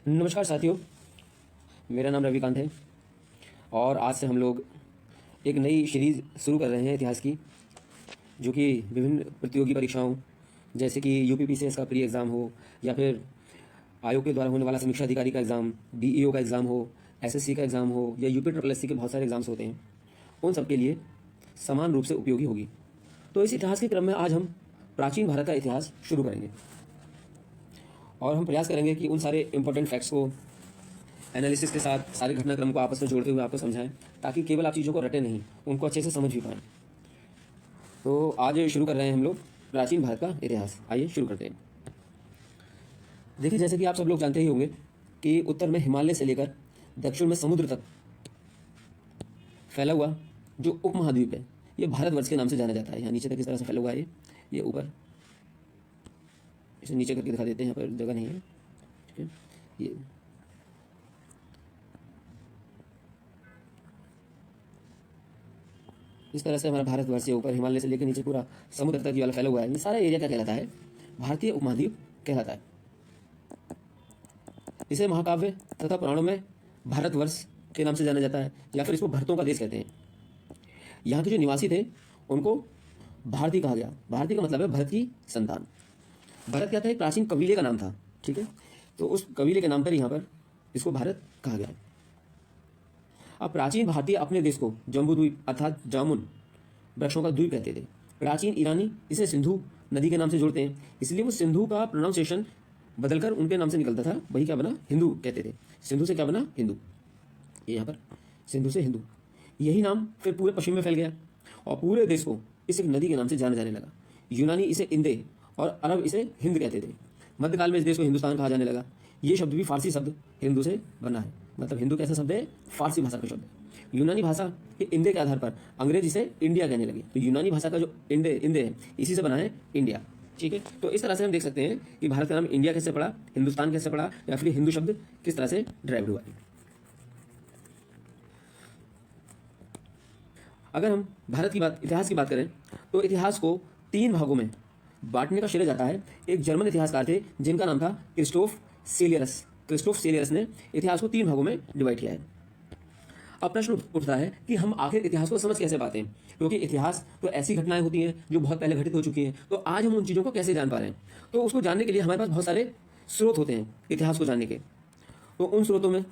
नमस्कार साथियों, मेरा नाम रविकांत है और आज से हम लोग एक नई सीरीज़ शुरू कर रहे हैं इतिहास की, जो कि विभिन्न प्रतियोगी परीक्षाओं जैसे कि यूपीपीसीएस का प्री एग्ज़ाम हो या फिर आयोग के द्वारा होने वाला समीक्षा अधिकारी का एग्ज़ाम, डीईओ का एग्ज़ाम हो, एसएससी का एग्ज़ाम हो या यूपी ट्रिपल एससी के बहुत सारे एग्ज़ाम्स होते हैं, उन सब के लिए समान रूप से उपयोगी होगी। तो इस इतिहास के क्रम में आज हम प्राचीन भारत का इतिहास शुरू करेंगे और हम प्रयास करेंगे कि उन सारे इंपॉर्टेंट फैक्ट्स को एनालिसिस के साथ सारे घटनाक्रम को आपस में जोड़ते हुए आपको समझाएं, ताकि केवल आप चीज़ों को रटें नहीं, उनको अच्छे से समझ भी पाएँ। तो आज शुरू कर रहे हैं हम लोग प्राचीन भारत का इतिहास। आइए शुरू करते हैं। देखिए, जैसे कि आप सब लोग जानते ही होंगे कि उत्तर में हिमालय से लेकर दक्षिण में समुद्र तक फैला हुआ जो उपमहाद्वीप है, ये भारतवर्ष के नाम से जाना जाता है। यहाँ नीचे तक इस तरह से फैला हुआ है, ये ऊपर इसे नीचे करके दिखा देते हैं, यहाँ पर जगह नहीं है, ठीक है। ये इस तरह से हमारा भारतवर्ष से ऊपर हिमालय से लेकर नीचे पूरा समुद्र तक ये वाला फैला हुआ है। ये सारा एरिया क्या कहलाता है? भारतीय उपमहाद्वीप कहलाता है। इसे महाकाव्य तथा पुराणों में भारतवर्ष के नाम से जाना जाता है, या फिर इसको भरतों का देश कहते हैं। यहाँ के जो निवासी थे उनको भारती कहा गया। भारती का मतलब है भरत की संतान। भरत क्या था? एक प्राचीन कबीले का नाम था, ठीक है। तो उस कबीले के नाम पर यहाँ पर इसको भारत कहा गया। अब प्राचीन भारतीय अपने देश को जम्बूद्वीप अर्थात जामुन वृक्षों का द्वीप कहते थे। प्राचीन ईरानी इसे सिंधु नदी के नाम से जोड़ते हैं, इसलिए वो सिंधु का प्रोनाउंसिएशन बदलकर उनके नाम से निकलता था, वही क्या बना? हिंदू कहते थे। सिंधु से क्या बना? हिंदू। ये यहाँ पर सिंधु से हिंदू, यही नाम फिर पूरे पश्चिम में फैल गया और पूरे देश को इस एक नदी के नाम से जाना जाने लगा। यूनानी इसे इंदे और अरब इसे हिंद कहते थे। मध्यकाल में इस देश को हिंदुस्तान कहा जाने लगा। ये शब्द भी फारसी शब्द हिंदू से बना है, मतलब हिंदू कैसा शब्द है? फारसी भाषा का शब्द है। यूनानी भाषा के इंदे के आधार पर अंग्रेज इसे इंडिया कहने लगे। तो यूनानी भाषा का जो इंदे है, इसी से बना है इंडिया, ठीक है। तो इस तरह से हम देख सकते हैं कि भारत का नाम इंडिया कैसे पड़ा, हिंदुस्तान कैसे पड़ा, या फिर हिंदू शब्द किस तरह से ड्राइव हुआ है। अगर हम भारत की बात, इतिहास की बात करें तो इतिहास को 3 भागों में बांटने का श्रेय जाता है। एक जर्मन इतिहासकार थे जिनका नाम था क्रिस्टोफ सेलियरस। क्रिस्टोफ सेलियरस ने इतिहास को 3 भागों में डिवाइड किया है। अब प्रश्न उठता है कि हम आखिर इतिहास को समझ कैसे पाते हैं, क्योंकि इतिहास तो ऐसी घटनाएं होती हैं जो बहुत पहले घटित हो चुकी हैं। तो आज हम उन चीज़ों को कैसे जान पा रहे हैं? तो उसको जानने के लिए हमारे पास बहुत सारे स्रोत होते हैं इतिहास को जानने के। तो उन स्रोतों में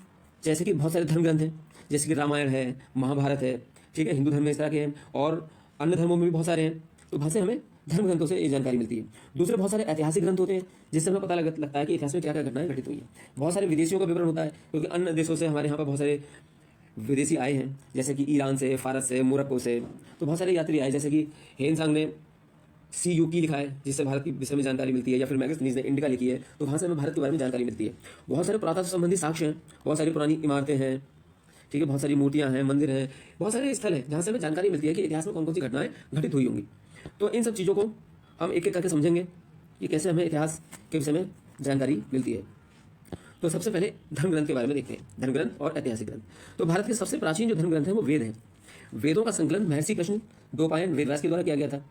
जैसे कि बहुत सारे धर्म ग्रंथ हैं, जैसे कि रामायण है, महाभारत है, ठीक है। हिंदू धर्म में इस तरह के हैं और अन्य धर्मों में भी बहुत सारे हैं। तो बहुत से हमें धर्म ग्रंथों से ये जानकारी मिलती है। दूसरे बहुत सारे ऐतिहासिक ग्रंथ होते हैं जिससे हमें पता लगता है कि इतिहास में क्या क्या घटनाएं घटित हुई हैं। बहुत सारे विदेशियों का विवरण होता है, क्योंकि अन्य देशों से हमारे यहाँ पर बहुत सारे विदेशी आए हैं, जैसे कि ईरान से, फारस से, मोरक्को से। तो बहुत सारे यात्री आए, जैसे कि हेनसांग ने CUP लिखा है जिससे भारत के विषय में जानकारी मिलती है, या फिर मैगस्थनीज ने इंडिका लिखी है, तो वहाँ से हमें भारत के बारे में जानकारी मिलती है। बहुत सारे पुरातत्व संबंधी साक्ष्य हैं, बहुत सारी पुरानी इमारतें हैं, ठीक है, बहुत सारी मूर्तियां हैं, मंदिर हैं, बहुत सारे स्थल हैं जहाँ से हमें जानकारी मिलती है कि इतिहास में कौन कौन सी घटनाएं घटित हुई होंगी। तो इन सब चीज़ों को हम एक एक करके समझेंगे कि कैसे हमें इतिहास के विषय में जानकारी मिलती है। तो सबसे पहले धर्म ग्रंथ के बारे में देखते हैं, धर्म ग्रंथ और ऐतिहासिक ग्रंथ। तो भारत के सबसे प्राचीन जो धर्म ग्रंथ है वो वेद है। वेदों का संकलन महर्षि कृष्ण द्वैपायन वेदव्यास के द्वारा किया गया था।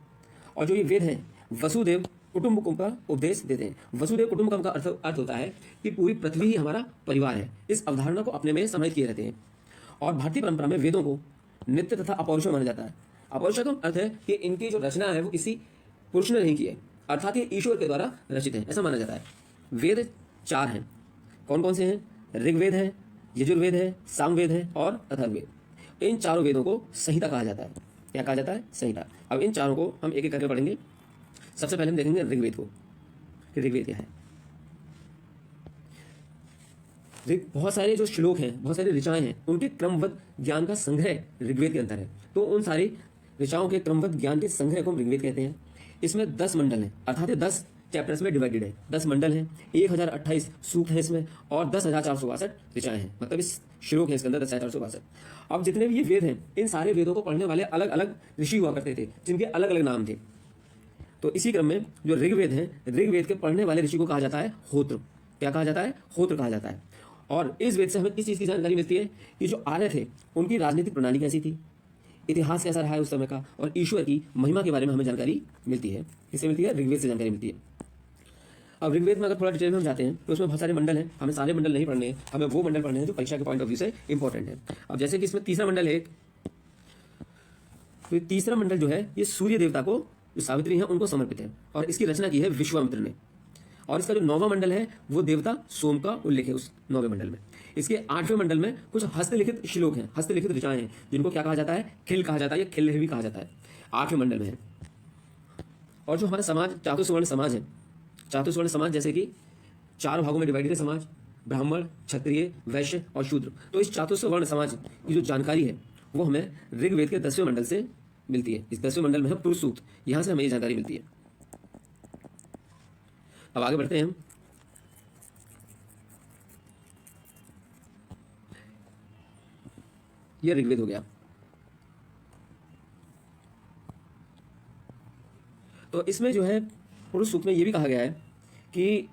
और जो ये वेद हैं वसुदेव कुटुंबकम का उपदेश देते हैं। वसुदेव कुटुंबकम का अर्थ होता है कि पूरी पृथ्वी ही हमारा परिवार है। इस अवधारणा को अपने में समाहित किए रहते हैं। और भारतीय परंपरा में वेदों को नित्य तथा अपौरुष माना जाता है। अपौरुष का अर्थ है कि इनकी जो रचना है वो किसी पुरुष ने नहीं की है, अर्थात ये ईश्वर के द्वारा रचित है, ऐसा माना जाता है। वेद 4 हैं। कौन कौन से हैं? ऋग्वेद है, यजुर्वेद है, सामवेद है और अथर्ववेद। इन चारों वेदों को संहिता कहा जाता है। क्या कहा जाता है? संहिता। अब इन चारों को हम एक एक करके पढ़ेंगे। सबसे पहले हम देखेंगे ऋग्वेद को। ऋग्वेद क्या है? बहुत सारे जो श्लोक हैं, बहुत सारी ऋचाएं हैं, उनके क्रमबद्ध ज्ञान का संग्रह ऋग्वेद के अंदर है। तो उन सारी ऋचाओं के क्रमबद्ध ज्ञान के संग्रह को हम ऋग्वेद कहते हैं। इसमें 10 मंडल हैं, अर्थात 10 चैप्टर्स में डिवाइडेड है। 10 मंडल हैं, 1028 सूक्त हैं इसमें, और 10,462 ऋचाएं हैं, मतलब इस श्लोक है इसके अंदर 10,462। अब जितने भी ये वेद हैं, इन सारे वेदों को पढ़ने वाले अलग अलग ऋषि हुआ करते थे, जिनके अलग अलग नाम थे। तो इसी क्रम में जो ऋग्वेद है, ऋग्वेद के पढ़ने वाले ऋषि को कहा जाता है होत्र। क्या कहा जाता है? होत्र कहा जाता है। और इस वेद से हमें किस चीज़ की जानकारी मिलती है कि जो आर्य थे उनकी राजनीतिक प्रणाली कैसी थी, इतिहास कैसा रहा है उस समय का, और ईश्वर की महिमा के बारे में हमें जानकारी मिलती है। किससे मिलती है? ऋग्वेद से जानकारी मिलती है। अब ऋग्वेद में अगर थोड़ा डिटेल में हम जाते हैं तो उसमें बहुत सारे मंडल हैं, हमें सारे मंडल नहीं पढ़ने हैं, हमें वो मंडल पढ़ने हैं जो परीक्षा के पॉइंट ऑफ व्यू से इंपॉर्टेंट है। अब जैसे कि इसमें तीसरा मंडल है, तो तीसरा मंडल जो है ये सूर्य देवता को, जो सावित्री हैं उनको समर्पित है, और इसकी रचना की है विश्वामित्र ने। और इसका जो 9वां मंडल है वो देवता सोम का उल्लेख है उस 9वें मंडल में। इसके 8वें मंडल में कुछ हस्तलिखित श्लोक हैं, हस्तलिखित ऋचाएं हैं, जिनको क्या कहा जाता है, खिल कहा जाता है या खिल भी कहा जाता है, 8वें मंडल में है। और जो हमारा समाज चातुर्वर्ण समाज है, चातुर्वर्ण समाज जैसे कि 4 भागों में डिवाइडेड है समाज, ब्राह्मण, क्षत्रिय, वैश्य और शूद्र। तो इस चातुर्वर्ण समाज की जो जानकारी है वो हमें ऋग्वेद के 10वें मंडल से मिलती है। इस 10वें मंडल में है पुरुष सूक्त, यहां से हमें ये जानकारी मिलती है। अब आगे बढ़ते हैं हम। ये ऋग्वेद हो गया। तो इसमें जो है पुरुष सूक्त में ये भी कहा गया है कि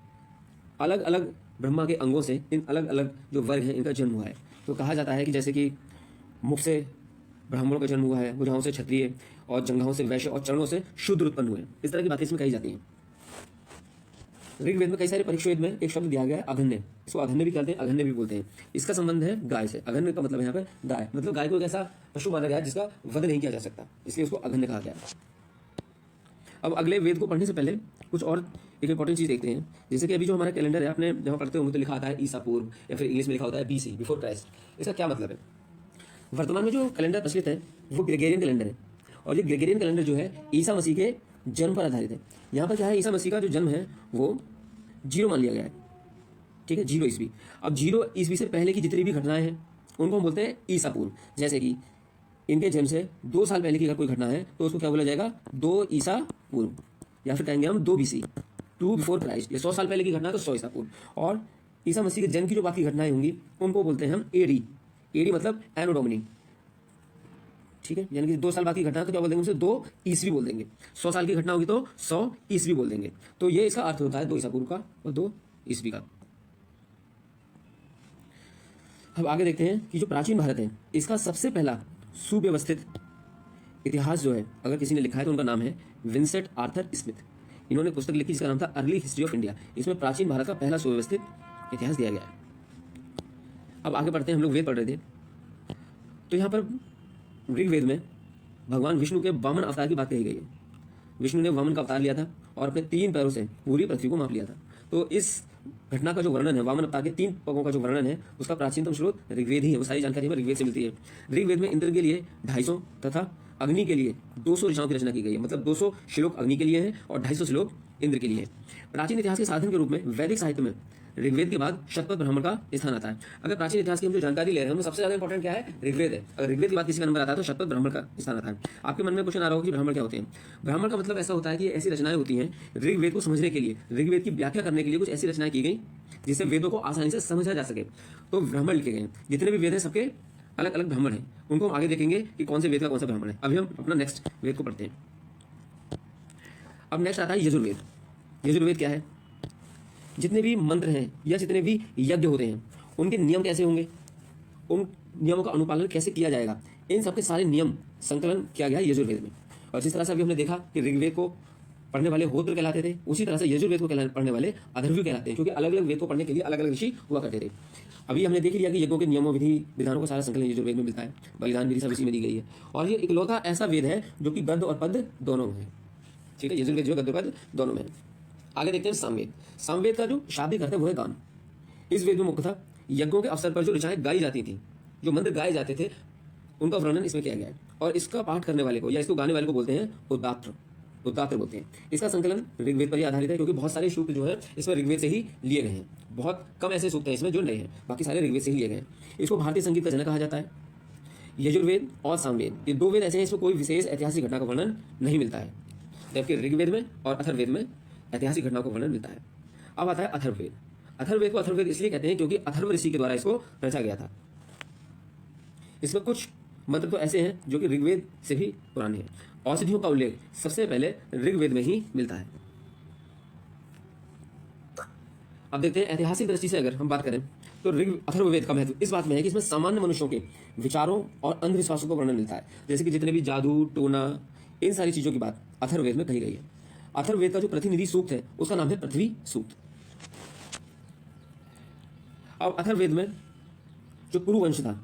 अलग अलग ब्रह्मा के अंगों से इन अलग अलग जो वर्ग हैं इनका जन्म हुआ है। तो कहा जाता है कि जैसे कि मुख से ब्राह्मणों का जन्म हुआ है, भुजाओं से क्षत्रिय, और जंघाओं से वैश्य, और चरणों से शूद्र उत्पन्न हुए। इस तरह की बातें इसमें कही जाती हैं। ऋग्वेद में कई सारे परीक्षावेद में एक शब्द दिया गया है अघन्य, इसको अघन्य भी कहते हैं, अघन्य भी बोलते हैं। इसका संबंध है गाय से। अघन्य का मतलब है यहाँ पे गाय, मतलब गाय को एक ऐसा पशु माना गया है जिसका वध नहीं किया जा सकता, इसलिए उसको अघन्य कहा गया है। अब अगले वेद को पढ़ने से पहले कुछ और एक इंपॉर्टेंट चीज देखते हैं। जैसे कि अभी जो हमारा कैलेंडर है, आपने जहाँ पढ़ते होंगे तो लिखा आता है ईसा पूर्व, या फिर इंग्लिश में लिखा होता है BC, बिफोर क्राइस्ट। इसका क्या मतलब है? वर्तमान में जो कैलेंडर प्रचलित है वो ग्रेगोरियन कैलेंडर है, और ये ग्रेगोरियन कैलेंडर जो है ईसा मसीह के जन्म पर आधारित है। यहाँ पर क्या है, ईसा मसीह का जो जन्म है वो 0 मान लिया गया है, ठीक है, 0 ईस्वी। अब 0 ईस्वी से पहले की जितनी भी घटनाएं हैं उनको हम बोलते हैं ईसा पूर्व। जैसे कि इनके जन्म से 2 साल पहले की अगर कोई घटना है तो उसको क्या बोला जाएगा, 2 ईसा पूर्व, या फिर कहेंगे हम 2 BC, 2 बिफोर क्राइस्ट। ये 100 साल पहले की घटना है तो 100 ईसा पूर्व। और ईसा मसीह के जन्म की जो बाकी घटनाएं होंगी उनको बोलते हैं हम AD। AD मतलब एनो डोमिनी, ठीक है, यानी कि 2 साल बाद की घटना तो क्या बोल देंगे, उसे 2 ईस्वी बोल देंगे। 100 साल की घटना होगी तो 100 ईस्वी बोल देंगे। तो ये इसका अर्थ होता है 2 ईसा पूर्व का और 2 ईस्वी का। अब आगे देखते हैं कि जो प्राचीन भारत है इसका सबसे पहला सुव्यवस्थित इतिहास जो है अगर किसी ने लिखा है तो उनका नाम है विंसेंट आर्थर स्मिथ। इन्होंने पुस्तक लिखी जिसका नाम था अर्ली हिस्ट्री ऑफ इंडिया। इसमें प्राचीन भारत का पहला सुव्यवस्थित इतिहास दिया गया है। अब आगे बढ़ते हैं, हम लोग वेद पढ़ रहे थे तो यहाँ पर ऋग्वेद में भगवान विष्णु के वामन अवतार की बात कही गई है। विष्णु ने वामन का अवतार लिया था और अपने 3 पैरों से पूरी पृथ्वी को माप लिया था। तो इस घटना का जो वर्णन है, वामन अवतार के 3 पगों का जो वर्णन है, उसका प्राचीनतम स्रोत ऋग्वेद ही है। वो सारी जानकारी हमें ऋग्वेद से मिलती है। ऋग्वेद में इंद्र के लिए 250 तथा अग्नि के लिए 200 ऋचाओं की रचना की गई है। मतलब 200 श्लोक अग्नि के लिए हैं और 250 श्लोक इंद्र के लिए हैं। प्राचीन इतिहास के साधन के रूप में वैदिक साहित्य में ऋग्वेद के बाद शतपथ ब्राह्मण का स्थान आता है। अगर प्राचीन इतिहास की हम जो जानकारी ले रहे हैं उनमें सबसे ज्यादा इंपॉर्टेंट क्या है, ऋग्वेद है। अगर ऋग्वेद की बात किसी का नंबर आता है तो शतपथ ब्राह्मण का स्थान आता है। आपके मन में क्वेश्चन आ रहा होगा कि ब्राह्मण क्या होते हैं। ब्राह्मण का मतलब ऐसा होता है कि ऐसी रचनाएं होती हैं ऋग्वेद को समझने के लिए, ऋग्वेद की व्याख्या करने के लिए कुछ ऐसी रचनाएं की गई जिससे वेदों को आसानी से समझा जा सके। तो ब्राह्मण लिखे गए। जितने भी वेद हैं सबके अलग अलग ब्राह्मण हैं। उनको हम आगे देखेंगे कि कौन से वेद का कौन सा ब्राह्मण है। अभी हम अपना नेक्स्ट वेद को पढ़ते हैं। अब नेक्स्ट आता है यजुर्वेद। यजुर्वेद क्या है? जितने भी मंत्र हैं या जितने भी यज्ञ होते हैं उनके नियम कैसे होंगे, उन नियमों का अनुपालन कैसे किया जाएगा, इन सबके सारे नियम संकलन किया गया है यजुर्वेद में। और जिस तरह से अभी हमने देखा कि ऋग्वेद को पढ़ने वाले होत्र कहलाते थे, उसी तरह से यजुर्वेद को पढ़ने वाले अथर्वण कहलाते हैं, क्योंकि अलग अलग वेद को पढ़ने के लिए अलग अलग ऋषि हुआ करते थे। अभी हमने देख लिया कि यज्ञों के नियमों विधि विधानों का सारा संकलन यजुर्वेद में मिलता है। बलिदान विधि सब इसी में दी गई है। और ये इकलौता ऐसा वेद है जो कि गद्य और पद्य दोनों में है। ठीक है, यजुर्वेद जो गद्य पद्य दोनों में है। आगे देखते हैं सामवेद। सामवेद का जो शाब्दिक अर्थ है वो है गान। इस वेद में मुख्यतः यज्ञों के अवसर पर जो ऋचाएं गाई जाती थी, जो मंत्र गाए जाते थे, उनका वर्णन इसमें किया गया है। और इसका पाठ करने वाले को या इसको गाने वाले को बोलते हैं उद्गात्र, उद्गात्र बोलते हैं। इसका संकलन ऋग्वेद पर ही आधारित है, क्योंकि बहुत सारे सूक्त जो है इसमें ऋग्वेद से ही लिए गए हैं। बहुत कम ऐसे सूक्त हैं इसमें जो नए हैं, बाकी सारे ऋग्वेद से ही लिए गए हैं। इसको भारतीय संगीत का जनक कहा जाता है। यजुर्वेद और सामवेद ये 2 वेद ऐसे हैं इसमें कोई विशेष ऐतिहासिक घटना का वर्णन नहीं मिलता है, जबकि ऋग्वेद में और अथर्ववेद में ऐतिहासिक घटनाओं का वर्णन मिलता है। अब आता है अथर्ववेद। अथर्ववेद को अथर्ववेद इसलिए कहते हैं क्योंकि अथर्व ऋषि के द्वारा इसको रचा गया था। इसमें कुछ मंत्र तो ऐसे हैं जो कि ऋग्वेद से भी पुराने हैं। औषधियों का उल्लेख सबसे पहले ऋग्वेद में ही मिलता है। अब देखते हैं ऐतिहासिक दृष्टि से अगर हम बात करें तो अथर्ववेद का महत्व इस बात में है कि इसमें सामान्य मनुष्यों के विचारों और अंधविश्वासों का वर्णन मिलता है। जैसे कि जितने भी जादू टोना इन सारी चीजों की बात अथर्ववेद में कही गई है। अथर्ववेद का जो प्रतिनिधि सूक्त है उसका नाम है पृथ्वी सूक्त। अब अथर्ववेद में जो कुरु वंश था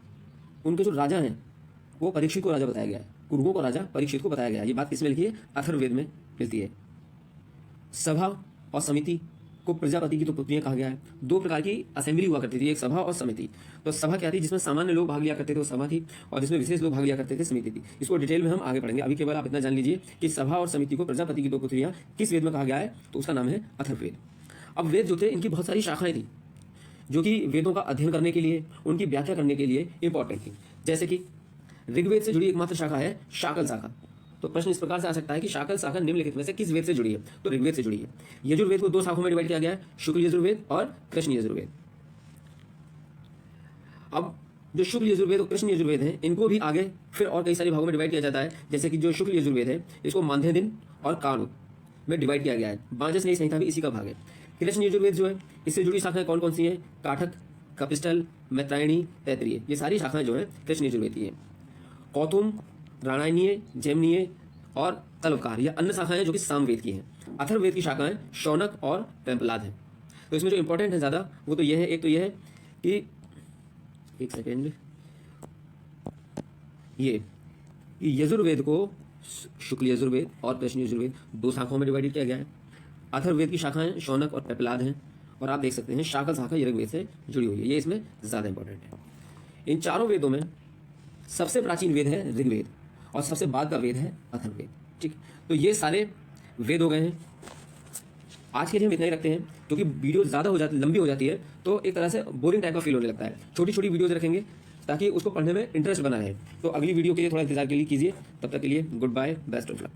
उनके जो राजा हैं वो परीक्षित को राजा बताया गया है, कुरुओं को राजा परीक्षित को बताया गया है। ये बात किसमें लिखी है? अथर्ववेद में मिलती है। सभा और समिति को प्रजापति की तो पुत्रियां कहा गया है। दो प्रकार की असेंबली हुआ करती थी, एक सभा और समिति। तो सभा क्या थी? जिसमें सामान्य लोग भाग लिया करते थे वो सभा थी, और जिसमें विशेष लोग भाग लिया करते थे समिति थी। इसको डिटेल में हम आगे पढ़ेंगे। अभी केवल आप इतना जान लीजिए कि सभा और समिति को प्रजापति की दो पुत्रियां किस वेद में कहा गया है, तो उसका नाम है अथर्ववेद। अब वेद जो थे इनकी बहुत सारी शाखाएं थी जो कि वेदों का अध्ययन करने के लिए, उनकी व्याख्या करने के लिए इंपॉर्टेंट थी। जैसे कि ऋग्वेद से जुड़ी एकमात्र शाखा है शाकल शाखा। तो प्रश्न इस प्रकार से आ सकता है कि शाकल शाखा निम्नलिखित में से किस वेद से जुड़ी है? तो ऋग्वेद से जुड़ी है। यजुर्वेद को दो शाखाओं में डिवाइड किया गया है, शुक्ल यजुर्वेद और कृष्ण यजुर्वेद। अब जो शुक्ल यजुर्वेद और कृष्ण यजुर्वेद हैं इनको भी आगे फिर और कई सारे भागों में डिवाइड किया जाता है। जैसे कि जो शुक्ल यजुर्वेद है इसको मानधे दिन और काणु में डिवाइड किया गया है। बांजस न्याय संहिता भी इसी का भाग है। कृष्ण यजुर्वेद जो है इससे जुड़ी शाखाएं कौन कौन सी हैं? काठक, कपिस्टल, मैत्रायणी, तैतरीय, ये सारी शाखाएं जो है कृष्ण यजुर्वेद की हैं। कौतुम, राणायनीय, जैमिनीय और तलवकार ये अन्य शाखाएं जो कि सामवेद की हैं। अथर्ववेद की शाखाएं शौनक और पेंपलाद हैं। तो इसमें जो इंपॉर्टेंट है ज़्यादा वो तो यह है, एक तो यह है कि एक सेकेंड, ये यजुर्वेद को शुक्ल यजुर्वेद और कृष्ण यजुर्वेद दो शाखाओं में डिवाइडेड किया गया है। अथर्ववेद की शाखाएं शौनक और पेंपलाद हैं, और आप देख सकते हैं शाकल शाखा ऋग्वेद से जुड़ी हुई है। ये इसमें ज़्यादा इंपॉर्टेंट है। इन चारों वेदों में सबसे प्राचीन वेद है ऋग्वेद और सबसे बाद का वेद है अथर्ववेद। ठीक, तो ये सारे वेद हो गए हैं। आज के लिए हम इतना ही रखते हैं, क्योंकि वीडियो ज़्यादा हो जाती, लंबी हो जाती है तो एक तरह से बोरिंग टाइप का फील होने लगता है। छोटी छोटी वीडियोज रखेंगे ताकि उसको पढ़ने में इंटरेस्ट बना रहे। तो अगली वीडियो के लिए थोड़ा इंतजार के लिए कीजिए। तब तक के लिए good bye, best of luck.